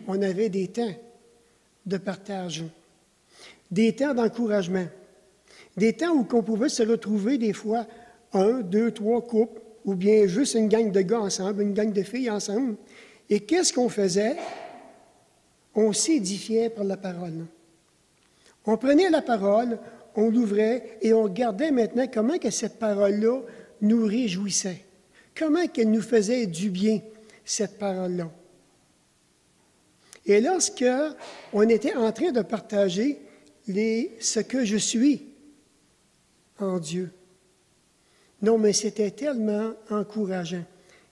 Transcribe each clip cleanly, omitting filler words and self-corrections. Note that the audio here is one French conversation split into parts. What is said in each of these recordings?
on avait des temps de partage, des temps d'encouragement, des temps où on pouvait se retrouver des fois 1, 2, 3 couples, ou bien juste une gang de gars ensemble, une gang de filles ensemble. Et qu'est-ce qu'on faisait? On s'édifiait par la parole. On prenait la parole, on l'ouvrait et on regardait maintenant comment que cette parole-là nous réjouissait. Comment qu'elle nous faisait du bien, cette parole-là. Et lorsque on était en train de partager ce que je suis en Dieu, non, mais c'était tellement encourageant,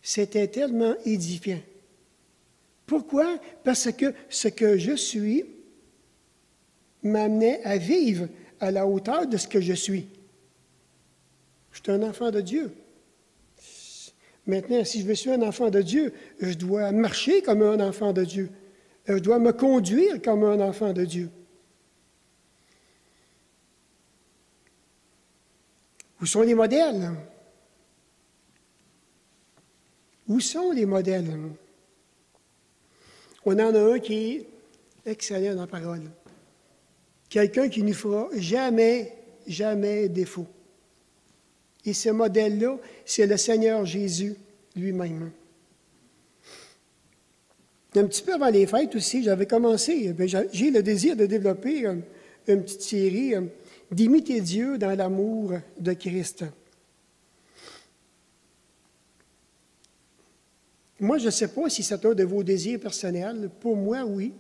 c'était tellement édifiant. Pourquoi? Parce que ce que je suis m'amenait à vivre à la hauteur de ce que je suis. Je suis un enfant de Dieu. Maintenant, si je suis un enfant de Dieu, je dois marcher comme un enfant de Dieu. Je dois me conduire comme un enfant de Dieu. Où sont les modèles? Où sont les modèles? On en a un qui est excellent dans la parole. Quelqu'un qui ne nous fera jamais, jamais défaut. Et ce modèle-là, c'est le Seigneur Jésus lui-même. Un petit peu avant les fêtes aussi, j'avais commencé, j'ai le désir de développer une petite série d'imiter Dieu dans l'amour de Christ. Moi, je ne sais pas si c'est un de vos désirs personnels. Pour moi, oui.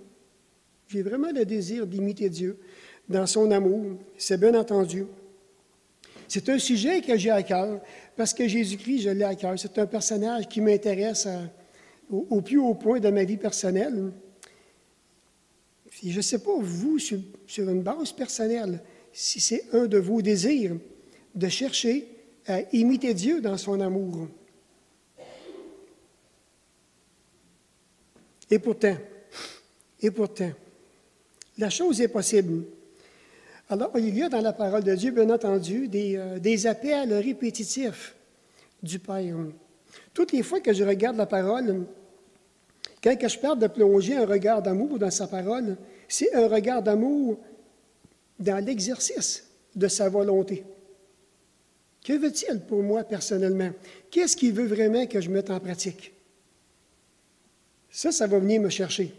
J'ai vraiment le désir d'imiter Dieu dans son amour. C'est bien entendu. C'est un sujet que j'ai à cœur, parce que Jésus-Christ, je l'ai à cœur. C'est un personnage qui m'intéresse au plus haut point de ma vie personnelle. Je ne sais pas, vous, sur une base personnelle, si c'est un de vos désirs de chercher à imiter Dieu dans son amour. Et pourtant, la chose est possible. Alors, il y a dans la parole de Dieu, bien entendu, des appels répétitifs du Père. Toutes les fois que je regarde la parole, quand je parle de plonger un regard d'amour dans sa parole, c'est un regard d'amour dans l'exercice de sa volonté. Que veut-il pour moi personnellement? Qu'est-ce qu'il veut vraiment que je mette en pratique? Ça va venir me chercher.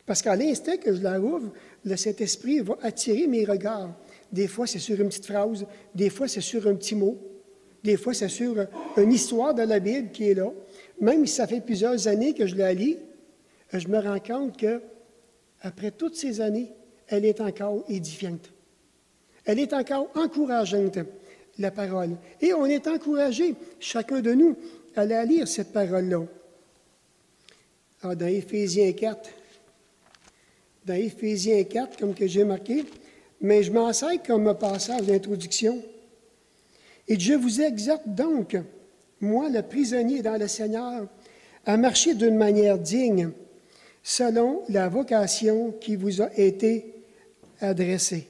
Parce qu'à l'instant que je la ouvre, le Saint-Esprit va attirer mes regards. Des fois, c'est sur une petite phrase, des fois, c'est sur un petit mot, des fois, c'est sur une histoire de la Bible qui est là. Même si ça fait plusieurs années que je la lis, je me rends compte qu'après toutes ces années, elle est encore édifiante. Elle est encore encourageante, la parole. Et on est encouragé, chacun de nous, à la lire, cette parole-là. Alors, dans Éphésiens 4, comme que j'ai marqué, mais je m'en sers comme un passage d'introduction. Et je vous exhorte donc, moi, le prisonnier dans le Seigneur, à marcher d'une manière digne, selon la vocation qui vous a été adressée.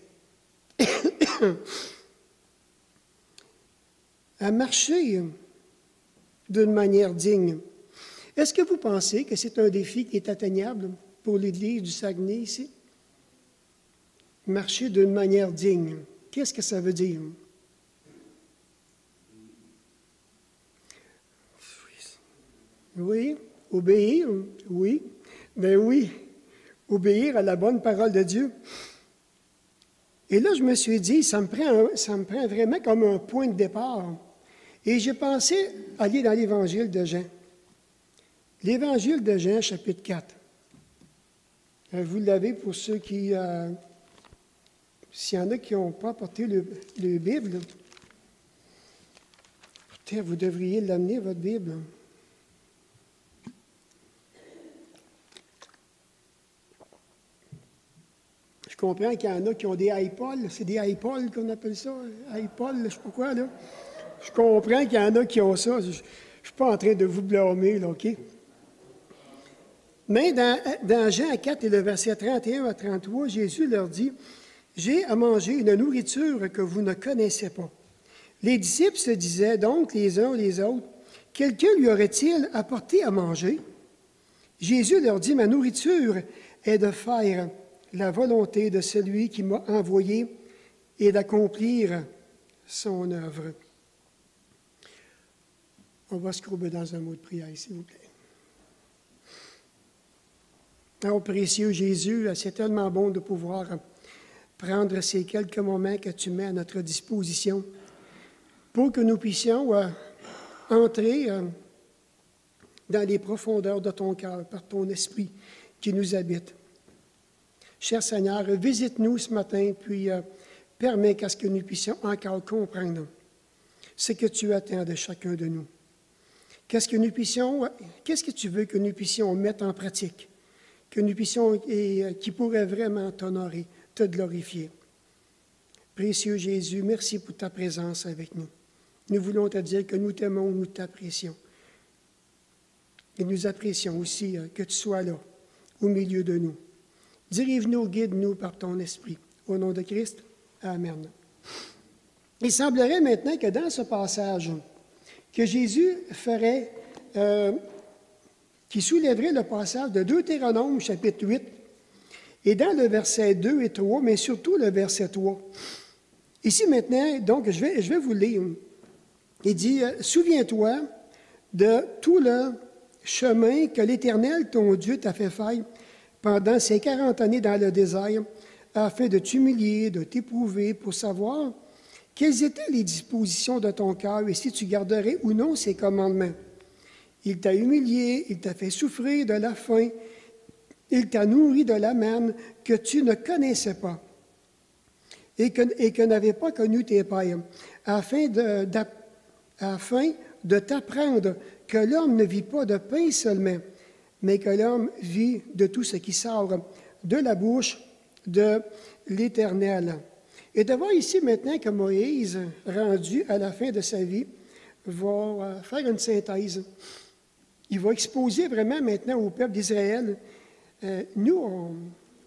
À marcher d'une manière digne. Est-ce que vous pensez que c'est un défi qui est atteignable pour l'Église du Saguenay ici? Marcher d'une manière digne. Qu'est-ce que ça veut dire? Oui, obéir, oui. Ben oui, obéir à la bonne parole de Dieu. Et là, je me suis dit, ça me prend vraiment comme un point de départ. Et j'ai pensé aller dans l'Évangile de Jean. L'Évangile de Jean, chapitre 4. Vous l'avez pour ceux qui... s'il y en a qui n'ont pas apporté le Bible, peut-être vous devriez l'amener, votre Bible. Je comprends qu'il y en a qui ont des iPods. C'est des iPods qu'on appelle ça. iPods, je ne sais pas quoi, là. Je comprends qu'il y en a qui ont ça. Je ne suis pas en train de vous blâmer, là, OK? Mais dans Jean 4 et le verset 31 à 33, Jésus leur dit, « J'ai à manger une nourriture que vous ne connaissez pas. » Les disciples se disaient donc les uns les autres, « Quelqu'un lui aurait-il apporté à manger? » Jésus leur dit, « Ma nourriture est de faire la volonté de celui qui m'a envoyé et d'accomplir son œuvre. » On va se courber dans un mot de prière, s'il vous plaît. Oh, précieux Jésus, c'est tellement bon de pouvoir prendre ces quelques moments que tu mets à notre disposition pour que nous puissions entrer dans les profondeurs de ton cœur par ton esprit qui nous habite. Cher Seigneur, visite-nous ce matin, puis permets qu'à ce que nous puissions encore comprendre ce que tu attends de chacun de nous. Qu'est-ce que tu veux que nous puissions mettre en pratique, que nous puissions, et qui pourrait vraiment t'honorer, te glorifier. Précieux Jésus, merci pour ta présence avec nous. Nous voulons te dire que nous t'aimons, nous t'apprécions. Et nous apprécions aussi que tu sois là, au milieu de nous. Dirige-nous, guide-nous par ton esprit. Au nom de Christ, amen. Il semblerait maintenant que dans ce passage, que Jésus ferait, qui soulèverait le passage de Deutéronome, chapitre 8, et dans le verset 2 et 3, mais surtout le verset 3. Ici maintenant, donc, je vais vous lire. Il dit, « Souviens-toi de tout le chemin que l'Éternel, ton Dieu, t'a fait faire pendant ces 40 années dans le désert, afin de t'humilier, de t'éprouver, pour savoir quelles étaient les dispositions de ton cœur et si tu garderais ou non ses commandements. Il t'a humilié, il t'a fait souffrir de la faim, il t'a nourri de la manne que tu ne connaissais pas et que n'avaient pas connu tes pères, afin de t'apprendre que l'homme ne vit pas de pain seulement, mais que l'homme vit de tout ce qui sort de la bouche de l'Éternel. » Et de voir ici maintenant que Moïse, rendu à la fin de sa vie, va faire une synthèse. Il va exposer vraiment maintenant au peuple d'Israël. Nous,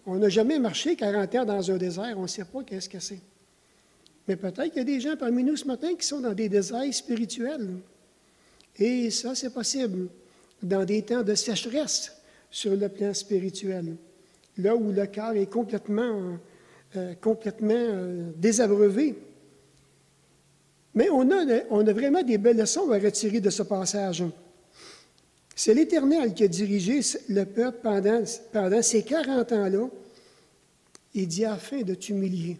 on n'a jamais marché 40 heures dans un désert, on ne sait pas qu'est-ce que c'est. Mais peut-être qu'il y a des gens parmi nous ce matin qui sont dans des déserts spirituels. Et ça, c'est possible dans des temps de sécheresse sur le plan spirituel, là où le cœur est complètement désabreuvé. Mais on a vraiment des belles leçons à retirer de ce passage. C'est l'Éternel qui a dirigé le peuple pendant ces 40 ans-là. Il dit, afin de t'humilier.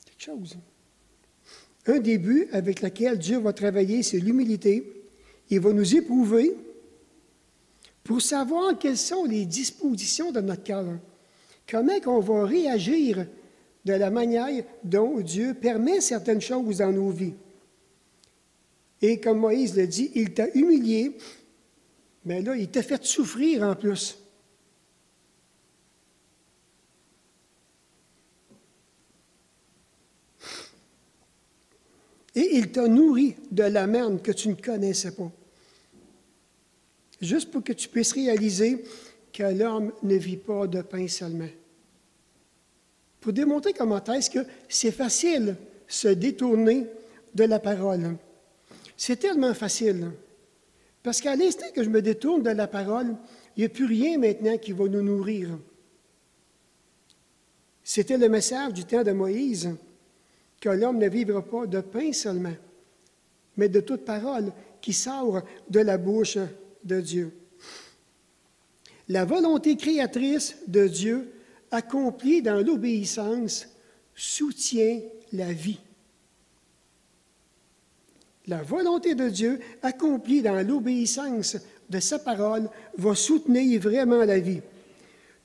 Quelque chose. Un des buts avec lequel Dieu va travailler, c'est l'humilité. Il va nous éprouver pour savoir quelles sont les dispositions de notre cœur. Comment on va réagir de la manière dont Dieu permet certaines choses dans nos vies. Et comme Moïse le dit, il t'a humilié, mais là, il t'a fait souffrir en plus. Et il t'a nourri de la manne que tu ne connaissais pas. Juste pour que tu puisses réaliser que l'homme ne vit pas de pain seulement. Pour démontrer comment est-ce que c'est facile de se détourner de la parole. C'est tellement facile. Parce qu'à l'instant que je me détourne de la parole, il n'y a plus rien maintenant qui va nous nourrir. C'était le message du temps de Moïse, que l'homme ne vivra pas de pain seulement, mais de toute parole qui sort de la bouche de Dieu. La volonté créatrice de Dieu, accomplie dans l'obéissance, soutient la vie. La volonté de Dieu, accomplie dans l'obéissance de sa parole, va soutenir vraiment la vie.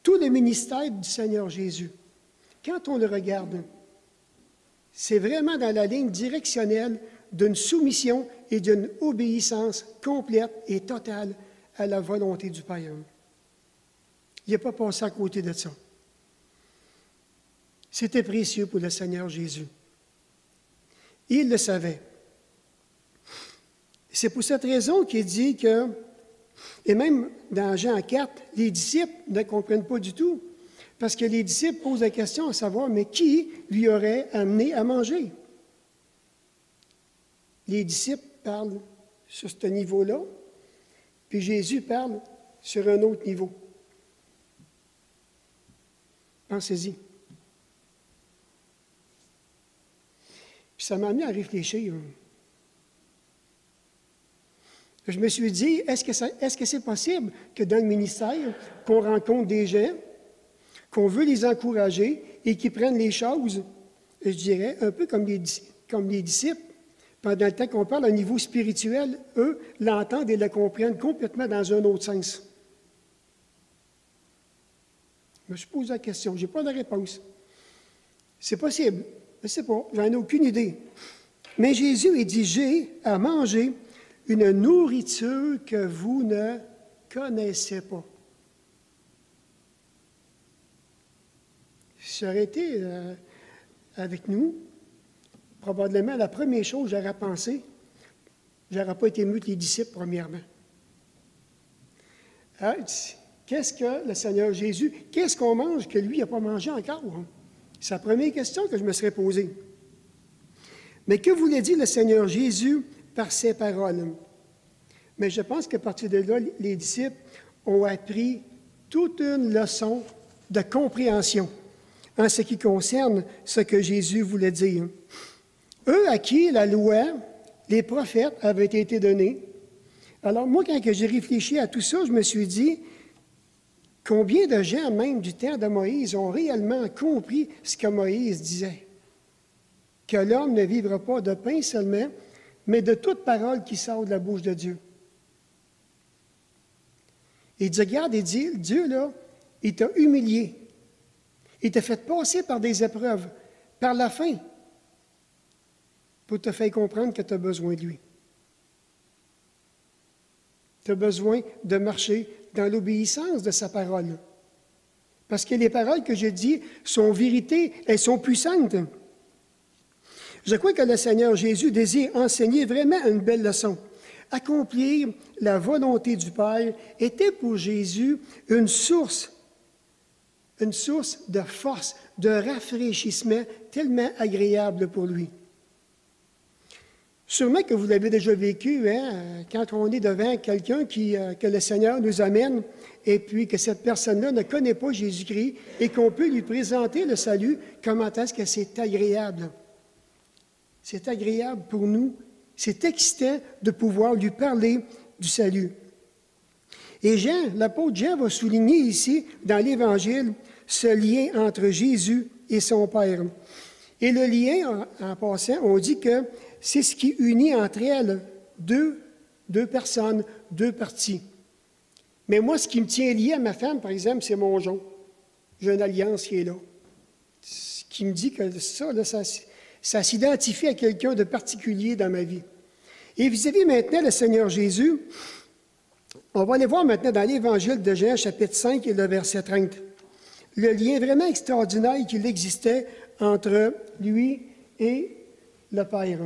Tout le ministère du Seigneur Jésus, quand on le regarde, c'est vraiment dans la ligne directionnelle d'une soumission et d'une obéissance complète et totale à la volonté du Père. Il n'a pas passé à côté de ça. C'était précieux pour le Seigneur Jésus. Il le savait. C'est pour cette raison qu'il dit que, et même dans Jean 4, les disciples ne comprennent pas du tout, parce que les disciples posent la question à savoir, mais qui lui aurait amené à manger? Les disciples parlent sur ce niveau-là, puis Jésus parle sur un autre niveau. Pensez-y. Puis ça m'a amené à réfléchir. Je me suis dit, est-ce que c'est possible que dans le ministère, qu'on rencontre des gens, qu'on veut les encourager et qu'ils prennent les choses, je dirais, un peu comme les disciples, pendant le temps qu'on parle au niveau spirituel, eux l'entendent et le comprennent complètement dans un autre sens. Je me suis posé la question, je n'ai pas de réponse. C'est possible, je ne sais pas, j'en ai aucune idée. Mais Jésus, il dit, j'ai à manger une nourriture que vous ne connaissez pas. Si ça aurait été avec nous, probablement la première chose que j'aurais pensé, je n'aurais pas été mieux que les disciples, premièrement. Qu'est-ce que le Seigneur Jésus, qu'est-ce qu'on mange que lui n'a pas mangé encore? C'est la première question que je me serais posée. Mais que voulait dire le Seigneur Jésus par ces paroles? Mais je pense qu'à partir de là, les disciples ont appris toute une leçon de compréhension en ce qui concerne ce que Jésus voulait dire. Eux à qui la loi, les prophètes avaient été donnés. Alors moi, quand j'ai réfléchi à tout ça, je me suis dit, combien de gens, même du temps de Moïse, ont réellement compris ce que Moïse disait? Que l'homme ne vivra pas de pain seulement, mais de toute parole qui sort de la bouche de Dieu. Il dit, regarde, il dit, Dieu, là, il t'a humilié. Il t'a fait passer par des épreuves, par la faim, pour te faire comprendre que tu as besoin de lui. Tu as besoin de marcher dans l'obéissance de sa parole. Parce que les paroles que je dis sont vérité, elles sont puissantes. Je crois que le Seigneur Jésus désire enseigner vraiment une belle leçon. Accomplir la volonté du Père était pour Jésus une source de force, de rafraîchissement tellement agréable pour lui. Sûrement que vous l'avez déjà vécu, quand on est devant quelqu'un que le Seigneur nous amène et puis que cette personne-là ne connaît pas Jésus-Christ et qu'on peut lui présenter le salut, comment est-ce que c'est agréable? C'est agréable pour nous, c'est excitant de pouvoir lui parler du salut. Et Jean, l'apôtre Jean va souligner ici, dans l'Évangile, ce lien entre Jésus et son Père. Et le lien, en passant, on dit que c'est ce qui unit entre elles deux personnes, deux parties. Mais moi, ce qui me tient lié à ma femme, par exemple, c'est mon jonc. J'ai une alliance qui est là. Ce qui me dit que ça s'identifie à quelqu'un de particulier dans ma vie. Et vis-à-vis maintenant le Seigneur Jésus, on va aller voir maintenant dans l'Évangile de Jean, chapitre 5 et le verset 30. Le lien vraiment extraordinaire qu'il existait entre lui et le Père.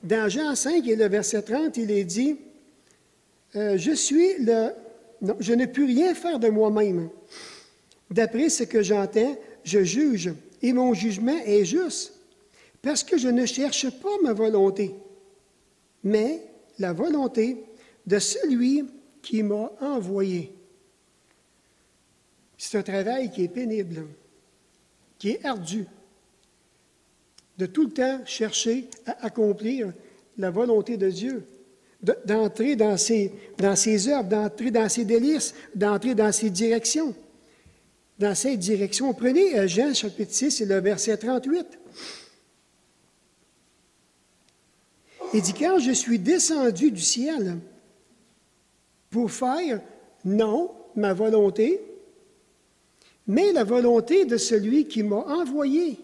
Dans Jean 5 et le verset 30, il est dit, non, je ne puis rien faire de moi-même. D'après ce que j'entends, je juge, et mon jugement est juste, parce que je ne cherche pas ma volonté, mais la volonté de celui qui m'a envoyé. C'est un travail qui est pénible, qui est ardu, de tout le temps chercher à accomplir la volonté de Dieu, d'entrer dans ses œuvres, d'entrer dans ses délices, d'entrer dans ses directions. Dans cette direction, prenez Jean chapitre 6 et le verset 38. Il dit, quand je suis descendu du ciel pour faire, non, ma volonté, mais la volonté de celui qui m'a envoyé.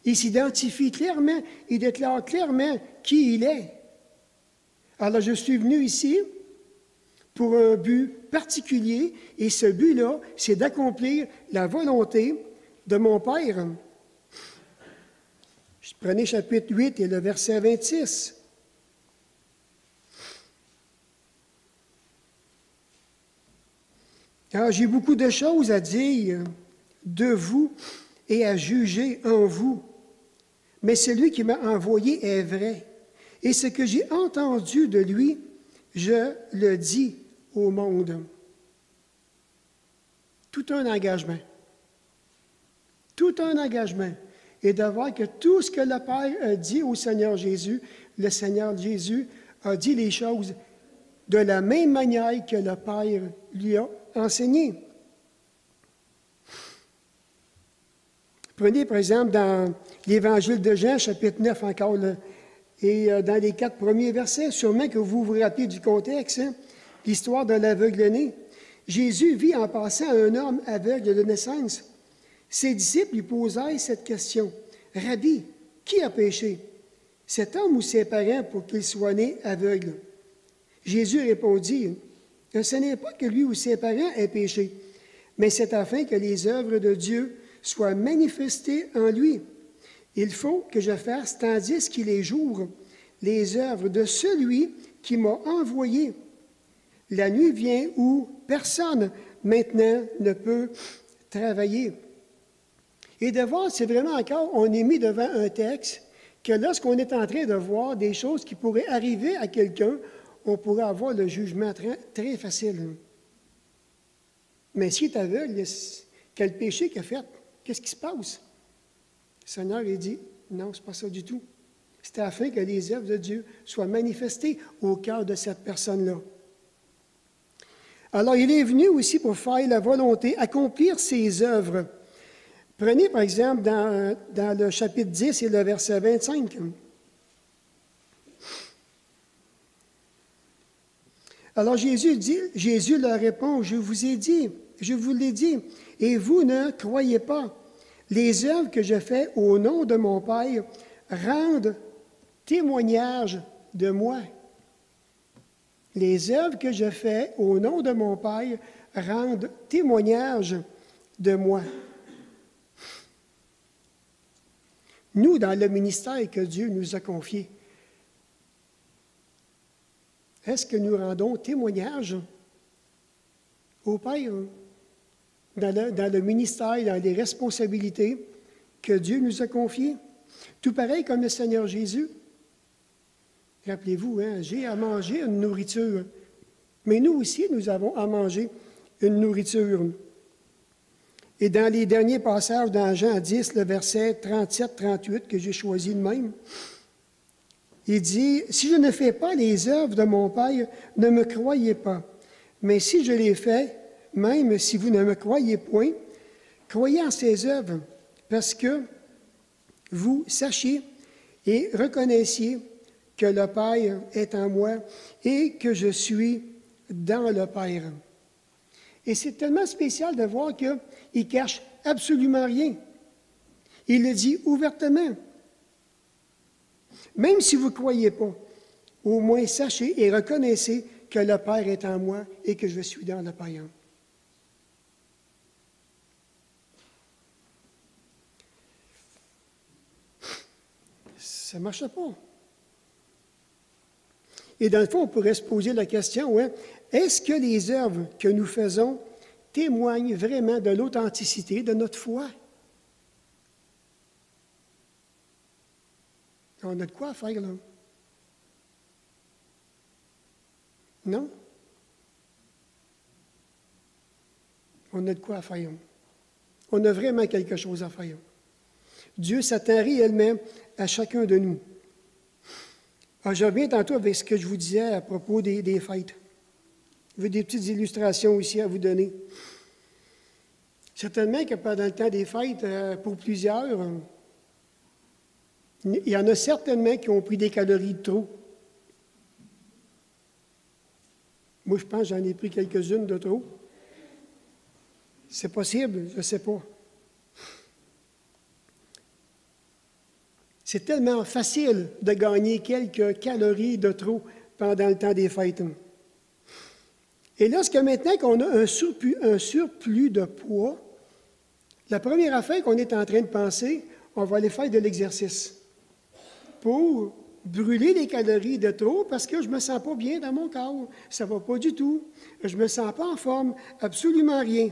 Il s'identifie clairement, il déclare clairement qui il est. Alors, je suis venu ici pour un but particulier, et ce but-là, c'est d'accomplir la volonté de mon Père. Prenez chapitre 8 et le verset 26. Alors, j'ai beaucoup de choses à dire de vous et à juger en vous, mais celui qui m'a envoyé est vrai, Et ce que j'ai entendu de lui, je le dis au monde. Tout un engagement. Tout un engagement. Et de voir que tout ce que le Père a dit au Seigneur Jésus, le Seigneur Jésus a dit les choses de la même manière que le Père lui a enseigné. Prenez par exemple dans l'Évangile de Jean, chapitre 9 encore, là, et dans les 4 premiers versets, sûrement que vous vous rappelez du contexte, hein, l'histoire de l'aveugle-né. Jésus vit en passant un homme aveugle de naissance. Ses disciples lui posèrent cette question. « Rabbi, qui a péché, cet homme ou ses parents pour qu'il soit né aveugle? » Jésus répondit, « Ce n'est pas que lui ou ses parents aient péché, mais c'est afin que les œuvres de Dieu soient manifestées en lui. Il faut que je fasse, tandis qu'il est jour, les œuvres de celui qui m'a envoyé. La nuit vient où personne maintenant ne peut travailler. » Et de voir, c'est vraiment encore, on est mis devant un texte que lorsqu'on est en train de voir des choses qui pourraient arriver à quelqu'un, on pourrait avoir le jugement très, très facile. Mais s'il est aveugle, quel péché qu'il a fait? Qu'est-ce qui se passe? Le Seigneur, il dit, non, ce n'est pas ça du tout. C'est afin que les œuvres de Dieu soient manifestées au cœur de cette personne-là. Alors, il est venu aussi pour faire la volonté, accomplir ses œuvres. Prenez, par exemple, dans le chapitre 10 et le verset 25. Alors, Jésus leur répond, « Je vous l'ai dit, et vous ne croyez pas. Les œuvres que je fais au nom de mon Père rendent témoignage de moi. » Les œuvres que je fais au nom de mon Père rendent témoignage de moi. Nous, dans le ministère que Dieu nous a confié, est-ce que nous rendons témoignage au Père dans le ministère, dans les responsabilités que Dieu nous a confiées? Tout pareil comme le Seigneur Jésus. Rappelez-vous, hein, j'ai à manger une nourriture, mais nous aussi, nous avons à manger une nourriture. Et dans les derniers passages dans Jean 10, le verset 37-38 que j'ai choisi de même, il dit, « Si je ne fais pas les œuvres de mon Père, ne me croyez pas. Mais si je les fais, même si vous ne me croyez point, croyez en ces œuvres, parce que vous sachiez et reconnaissiez que le Père est en moi et que je suis dans le Père. » Et c'est tellement spécial de voir qu'il ne cache absolument rien. Il le dit ouvertement. Même si vous ne croyez pas, au moins sachez et reconnaissez que le Père est en moi et que je suis dans le Père. Ça ne marche pas. Et dans le fond, on pourrait se poser la question, ouais, est-ce que les œuvres que nous faisons témoignent vraiment de l'authenticité de notre foi? On a de quoi faire, là? Non? On a de quoi faire. On a vraiment quelque chose à faire. Dieu s'attend réellement à chacun de nous. Alors, je reviens tantôt avec ce que je vous disais à propos des fêtes. J'ai des petites illustrations aussi à vous donner. Certainement que pendant le temps des fêtes, pour plusieurs, il y en a certainement qui ont pris des calories de trop. Moi, je pense que j'en ai pris quelques-unes de trop. C'est possible, je ne sais pas. C'est tellement facile de gagner quelques calories de trop pendant le temps des fêtes. Et lorsque maintenant qu'on a un surplus de poids, la première affaire qu'on est en train de penser, on va aller faire de l'exercice pour brûler les calories de trop parce que je ne me sens pas bien dans mon corps. Ça ne va pas du tout. Je ne me sens pas en forme, absolument rien.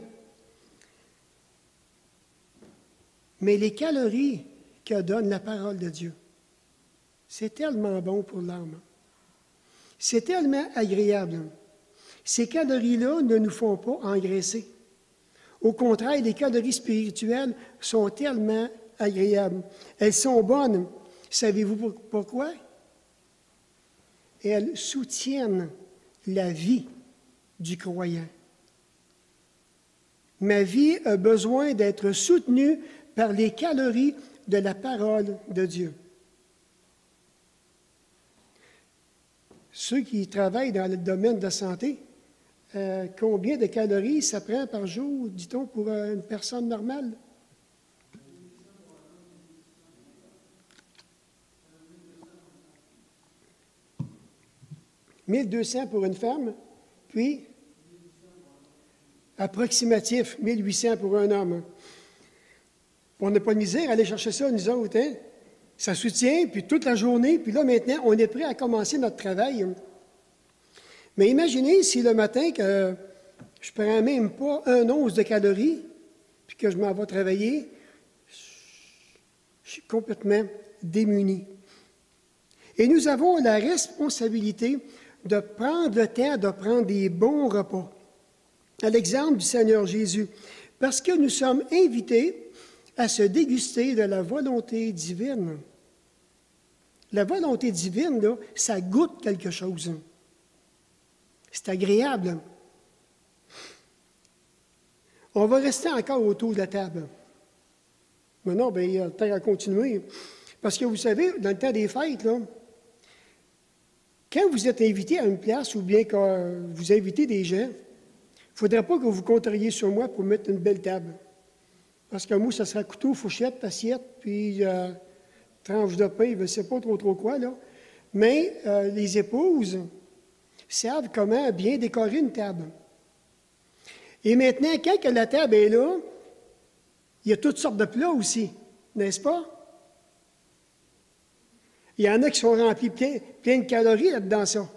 Mais les calories que donne la parole de Dieu, C'est tellement bon pour l'âme. C'est tellement agréable. Ces calories-là ne nous font pas engraisser. Au contraire, les calories spirituelles sont tellement agréables. Elles sont bonnes. Savez-vous pourquoi? Elles soutiennent la vie du croyant. Ma vie a besoin d'être soutenue par les calories de la parole de Dieu. Ceux qui travaillent dans le domaine de la santé, combien de calories ça prend par jour, dit-on, pour une personne normale? « 1200 pour une femme, puis approximatif, 1800 pour un homme. On n'a pas de misère à aller chercher ça, nous autres, hein? Ça soutient, puis toute la journée, puis là, maintenant, on est prêt à commencer notre travail. Mais imaginez si le matin, que je ne prends même pas un once de calories, puis que je m'en vais travailler, je suis complètement démuni. Et nous avons la responsabilité de prendre le temps de prendre des bons repas, à l'exemple du Seigneur Jésus, parce que nous sommes invités à se déguster de la volonté divine. La volonté divine, là, ça goûte quelque chose. C'est agréable. On va rester encore autour de la table. Maintenant, bien, il y a le temps à continuer. Parce que vous savez, dans le temps des fêtes, là, quand vous êtes invité à une place ou bien que vous invitez des gens, il ne faudrait pas que vous compteriez sur moi pour mettre une belle table. Parce que moi, ça sera couteau, fourchette, assiette, puis tranche de pain, je ne sais pas trop quoi, là. Mais les épouses savent comment bien décorer une table. Et maintenant, quand que la table est là, il y a toutes sortes de plats aussi, n'est-ce pas? Il y en a qui sont remplis plein de calories là-dedans, ça.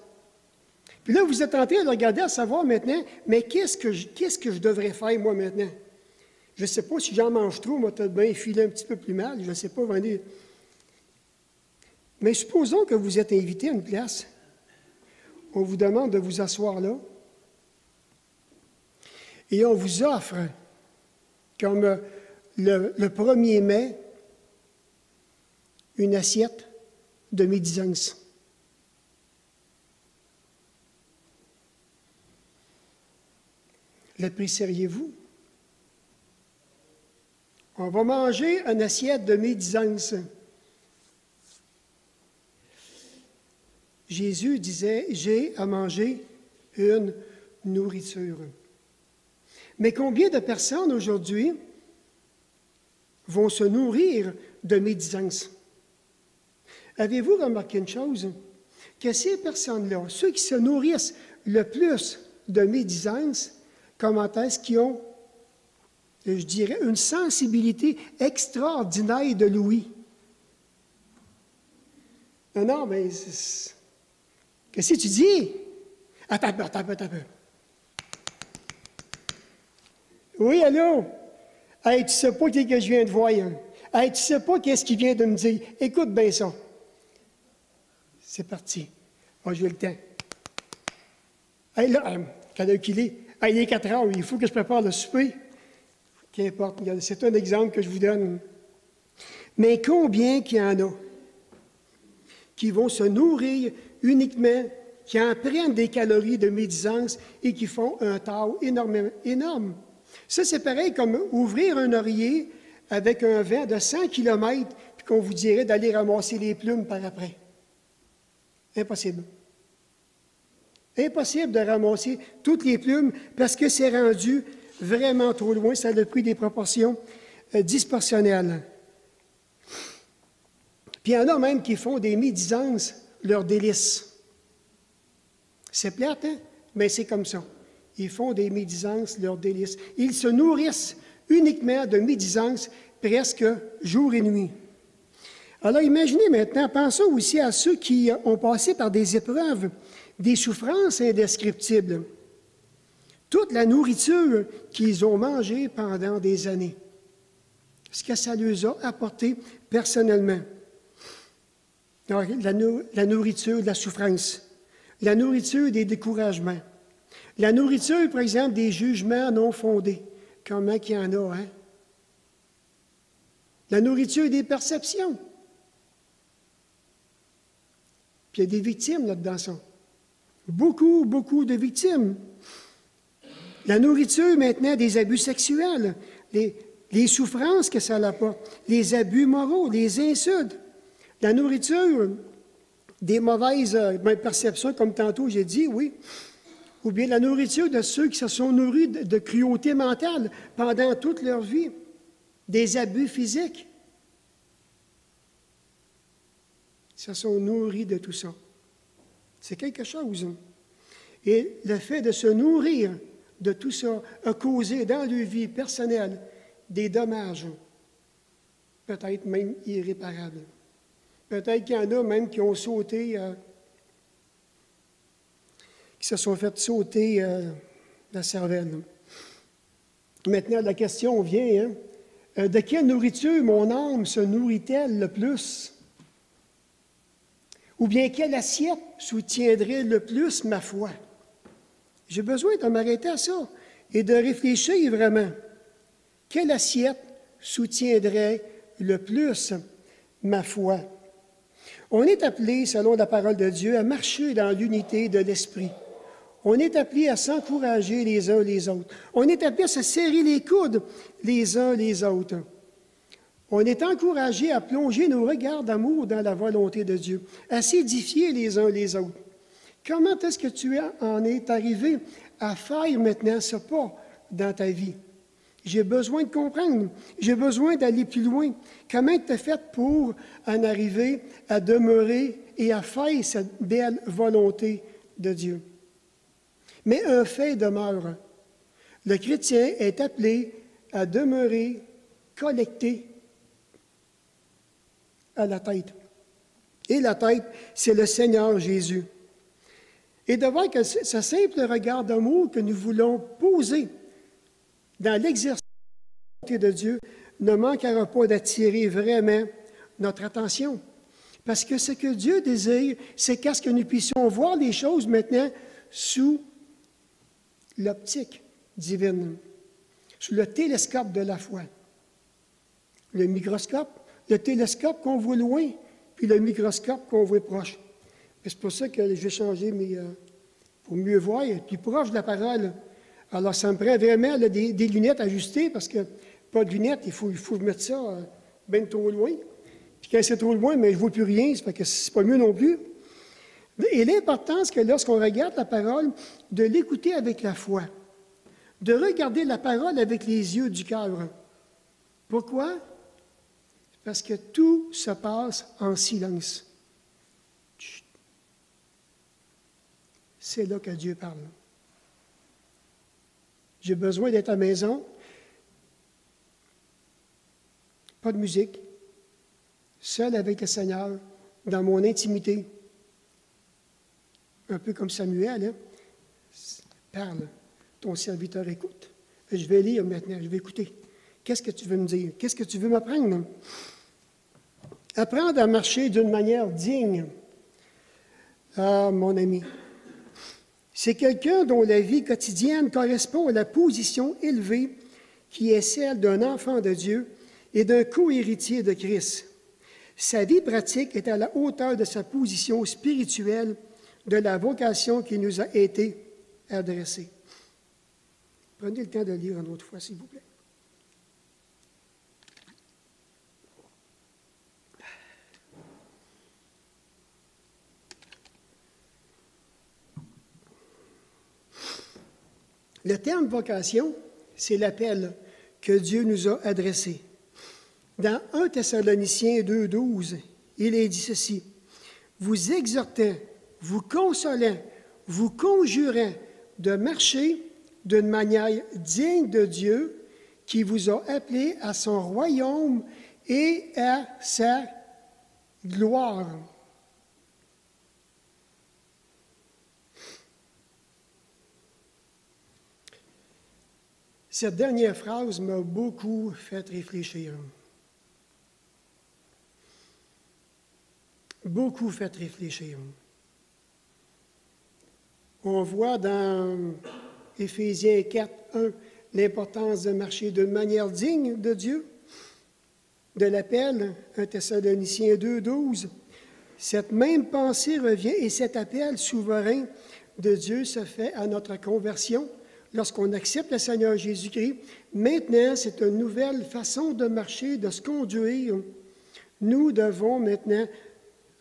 Puis là, vous êtes en train de regarder à savoir maintenant, mais qu'est-ce que je devrais faire, moi, maintenant? Je ne sais pas si j'en mange trop, moi, peut-être bien filer un petit peu plus mal, je ne sais pas, venir. Mais supposons que vous êtes invité à une place. On vous demande de vous asseoir là. Et on vous offre, comme le 1er mai, une assiette de médisance. L'apprécieriez-vous? On va manger une assiette de médisance. Jésus disait, j'ai à manger une nourriture. Mais combien de personnes aujourd'hui vont se nourrir de médisance? Avez-vous remarqué une chose? Que ces personnes-là, ceux qui se nourrissent le plus de médisance, comment est-ce qu'ils ont, je dirais, une sensibilité extraordinaire de l'ouïe? Non, mais qu'est-ce que tu dis? Attends un peu. Oui, allô? Hey, tu sais pas qu'est-ce que je viens de voir. Hein? Hey, tu sais pas qu'est-ce qu'il vient de me dire. Écoute bien ça. C'est parti. Moi, j'ai le temps. Hey, là, quelle heure qu'il est? Hey, il est 4 heures, il faut que je prépare le souper. Qu'importe, c'est un exemple que je vous donne. Mais combien qu'il y en a qui vont se nourrir uniquement, qui en prennent des calories de médisance et qui font un taux énorme. Ça, c'est pareil comme ouvrir un oreiller avec un vent de 100 km puis qu'on vous dirait d'aller ramasser les plumes par après. Impossible. Impossible de ramasser toutes les plumes parce que c'est rendu vraiment trop loin. Ça a pris des proportions disproportionnelles. Puis il y en a même qui font des médisances leur délice. C'est plate, hein? Mais c'est comme ça. Ils font des médisances leur délice. Ils se nourrissent uniquement de médisances presque jour et nuit. Alors imaginez maintenant, pensons aussi à ceux qui ont passé par des épreuves, des souffrances indescriptibles. Toute la nourriture qu'ils ont mangée pendant des années. Ce que ça leur a apporté personnellement. Alors, la nourriture de la souffrance, la nourriture des découragements, la nourriture, par exemple, des jugements non fondés. Comment qu'il y en a, hein? La nourriture des perceptions. Puis il y a des victimes là-dedans, ça. Beaucoup, beaucoup de victimes. La nourriture, maintenant, des abus sexuels, les souffrances que ça apporte, les abus moraux, les insultes. La nourriture des mauvaises perceptions, comme tantôt j'ai dit, oui. Ou bien la nourriture de ceux qui se sont nourris de cruauté mentale pendant toute leur vie, des abus physiques. Ils se sont nourris de tout ça. C'est quelque chose. Et le fait de se nourrir de tout ça a causé dans leur vie personnelle des dommages, peut-être même irréparables. Peut-être qu'il y en a même qui ont sauté, qui se sont fait sauter la cervelle. Maintenant, la question vient, de quelle nourriture mon âme se nourrit-elle le plus? Ou bien quelle assiette soutiendrait le plus ma foi? J'ai besoin de m'arrêter à ça et de réfléchir vraiment. Quelle assiette soutiendrait le plus ma foi? On est appelé, selon la parole de Dieu, à marcher dans l'unité de l'Esprit. On est appelé à s'encourager les uns les autres. On est appelé à se serrer les coudes les uns les autres. On est encouragé à plonger nos regards d'amour dans la volonté de Dieu, à s'édifier les uns les autres. Comment est-ce que tu en es arrivé à faire maintenant ce pas dans ta vie? J'ai besoin de comprendre. J'ai besoin d'aller plus loin. Comment tu as fait pour en arriver à demeurer et à faire cette belle volonté de Dieu? Mais un fait demeure. Le chrétien est appelé à demeurer collecté à la tête. Et la tête, c'est le Seigneur Jésus. Et de voir que ce simple regard d'amour que nous voulons poser dans l'exercice de la volonté de Dieu ne manquera pas d'attirer vraiment notre attention. Parce que ce que Dieu désire, c'est qu'à ce que nous puissions voir les choses maintenant sous l'optique divine, sous le télescope de la foi. Le microscope, le télescope qu'on voit loin, puis le microscope qu'on voit proche. C'est pour ça que je vais changer pour mieux voir, puis proche de la parole. Alors, ça me prend vraiment là, des lunettes ajustées, parce que pas de lunettes, il faut mettre ça bien trop loin. Puis quand c'est trop loin, mais je ne vois plus rien, ça fait que c'est pas mieux non plus. Et l'importance que lorsqu'on regarde la parole, de l'écouter avec la foi, de regarder la parole avec les yeux du cœur. Pourquoi? Parce que tout se passe en silence. Chut. C'est là que Dieu parle. J'ai besoin d'être à la maison, pas de musique, seul avec le Seigneur, dans mon intimité. Un peu comme Samuel, hein? Parle, ton serviteur écoute. Je vais lire maintenant, je vais écouter. Qu'est-ce que tu veux me dire? Qu'est-ce que tu veux m'apprendre? Apprendre à marcher d'une manière digne. Ah, mon ami, c'est quelqu'un dont la vie quotidienne correspond à la position élevée qui est celle d'un enfant de Dieu et d'un co-héritier de Christ. Sa vie pratique est à la hauteur de sa position spirituelle, de la vocation qui nous a été adressée. Prenez le temps de lire une autre fois, s'il vous plaît. Le terme vocation, c'est l'appel que Dieu nous a adressé. Dans 1 Thessaloniciens 2,12, il est dit ceci: vous exhortant, vous consolant, vous conjurant de marcher d'une manière digne de Dieu qui vous a appelé à son royaume et à sa gloire. Cette dernière phrase m'a beaucoup fait réfléchir. beaucoup fait réfléchir. On voit dans Éphésiens 4, 1, l'importance de marcher de manière digne de Dieu, de l'appel, 1 Thessaloniciens 2, 12. Cette même pensée revient et cet appel souverain de Dieu se fait à notre conversion lorsqu'on accepte le Seigneur Jésus-Christ. Maintenant, c'est une nouvelle façon de marcher, de se conduire. Nous devons maintenant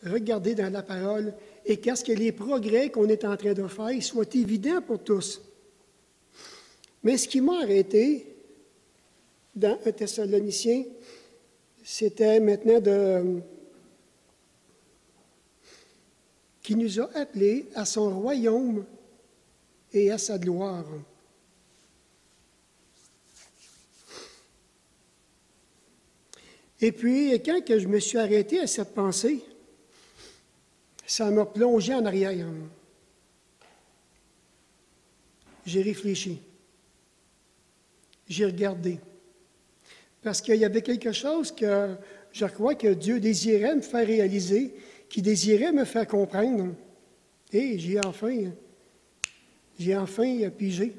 regarder dans la parole et qu'est-ce que les progrès qu'on est en train de faire soient évidents pour tous. Mais ce qui m'a arrêté dans 1 Thessaloniciens, c'était maintenant qui nous a appelés à son royaume et à sa gloire. Et puis, quand que je me suis arrêté à cette pensée, ça m'a plongé en arrière. J'ai réfléchi. J'ai regardé. Parce qu'il y avait quelque chose que je crois que Dieu désirait me faire réaliser, qu'il désirait me faire comprendre. Et j'ai enfin pigé.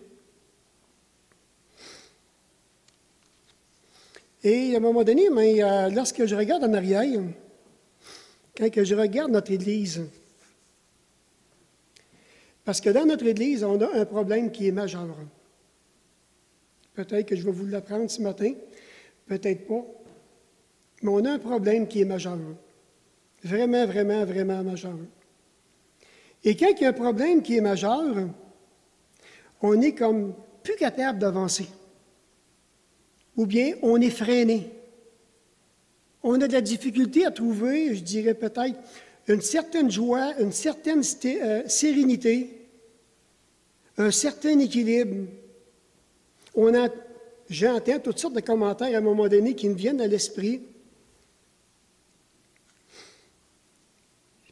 Et à un moment donné, lorsque je regarde en arrière, quand je regarde notre Église, parce que dans notre Église, on a un problème qui est majeur. Peut-être que je vais vous l'apprendre ce matin, peut-être pas, mais on a un problème qui est majeur. Vraiment, vraiment, vraiment majeur. Et quand il y a un problème qui est majeur, on est comme plus capable d'avancer. Ou bien on est freiné. On a de la difficulté à trouver, je dirais peut-être, une certaine joie, une certaine sérénité, un certain équilibre. J'entends toutes sortes de commentaires à un moment donné qui me viennent à l'esprit.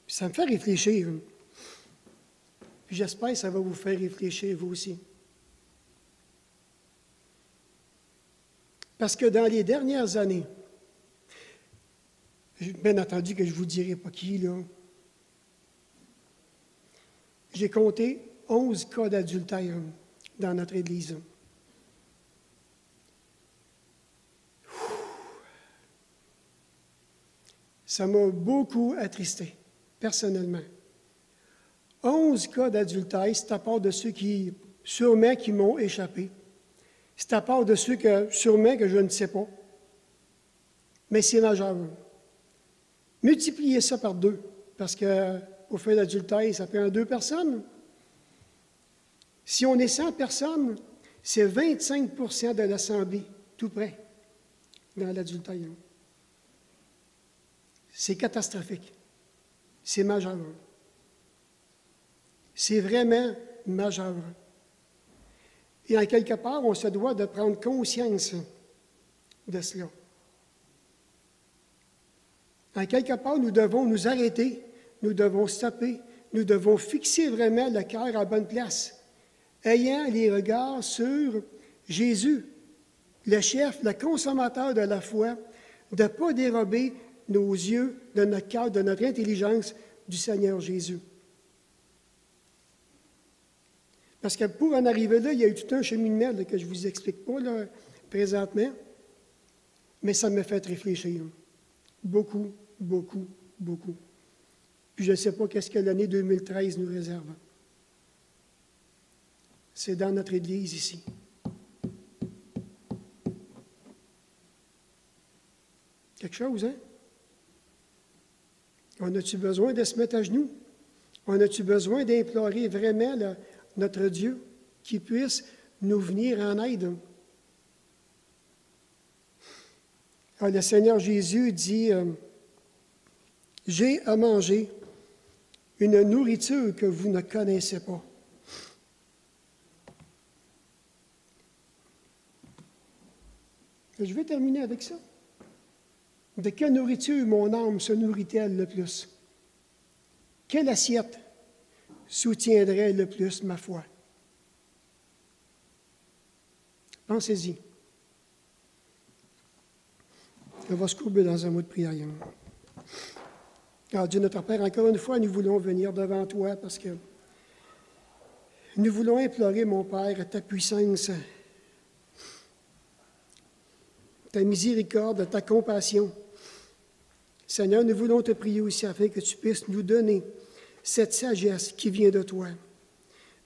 Puis ça me fait réfléchir. Puis j'espère que ça va vous faire réfléchir, vous aussi. Parce que dans les dernières années, bien entendu que je ne vous dirai pas qui, là, j'ai compté 11 cas d'adultère dans notre Église. Ça m'a beaucoup attristé, personnellement. 11 cas d'adultère, c'est à part de ceux qui, sûrement, qui m'ont échappé. C'est à part de ceux que, sûrement, que je ne sais pas. Mais c'est majeur. Multipliez ça par 2, parce qu'au fait d'adultère, ça prend 2 personnes. Si on est 100 personnes, c'est 25 de l'Assemblée, tout près, dans l'adultère. C'est catastrophique. C'est majeur. C'est vraiment majeur. Et en quelque part, on se doit de prendre conscience de cela. En quelque part, nous devons nous arrêter, nous devons stopper, nous devons fixer vraiment le cœur à la bonne place, ayant les regards sur Jésus, le chef, le consommateur de la foi, de ne pas dérober nos yeux de notre cœur, de notre intelligence du Seigneur Jésus. Parce que pour en arriver là, il y a eu tout un cheminement là, que je ne vous explique pas là, présentement, mais ça me fait réfléchir. Beaucoup, beaucoup, beaucoup. Puis je ne sais pas qu'est-ce que l'année 2013 nous réserve. C'est dans notre Église ici. Quelque chose, hein? On a-tu besoin de se mettre à genoux? On a-tu besoin d'implorer vraiment notre Dieu qui puisse nous venir en aide? Alors, le Seigneur Jésus dit, « J'ai à manger une nourriture que vous ne connaissez pas. » Je vais terminer avec ça. De quelle nourriture mon âme se nourrit-elle le plus? Quelle assiette soutiendrait le plus ma foi? Pensez-y. On va se courber dans un mot de prière. Ah, Dieu notre Père, encore une fois, nous voulons venir devant toi parce que nous voulons implorer, mon Père, ta puissance, ta miséricorde, ta compassion. Seigneur, nous voulons te prier aussi afin que tu puisses nous donner cette sagesse qui vient de toi.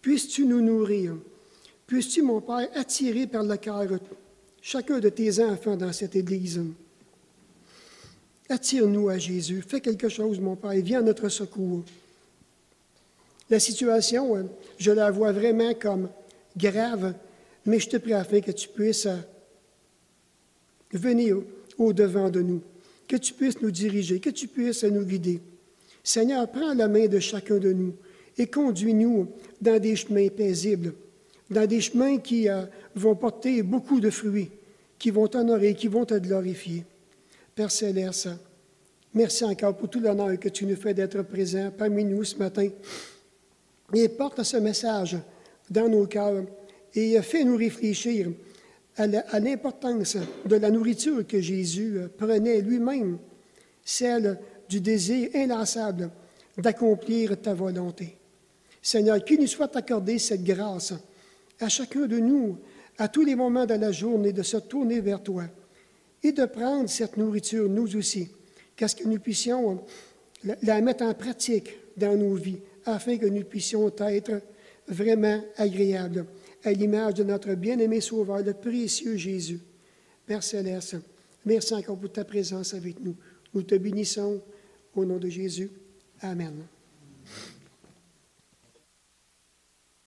Puisses-tu nous nourrir? Puisses-tu, mon Père, attirer par le cœur chacun de tes enfants dans cette Église? Attire-nous à Jésus. Fais quelque chose, mon Père, et viens à notre secours. La situation, je la vois vraiment comme grave, mais je te prie afin que tu puisses venir au-devant de nous, que tu puisses nous diriger, que tu puisses nous guider. Seigneur, prends la main de chacun de nous et conduis-nous dans des chemins paisibles, dans des chemins qui vont porter beaucoup de fruits, qui vont t'honorer, qui vont te glorifier. Père Céleste, merci encore pour tout l'honneur que tu nous fais d'être présent parmi nous ce matin. Et porte ce message dans nos cœurs et fais-nous réfléchir à l'importance de la nourriture que Jésus prenait lui-même, celle du désir inlassable d'accomplir ta volonté. Seigneur, qu'il nous soit accordé cette grâce à chacun de nous, à tous les moments de la journée, de se tourner vers toi et de prendre cette nourriture, nous aussi, qu'est-ce que nous puissions la mettre en pratique dans nos vies, afin que nous puissions être vraiment agréables à l'image de notre bien-aimé Sauveur, le précieux Jésus. Père Céleste, merci encore pour ta présence avec nous. Nous te bénissons au nom de Jésus. Amen.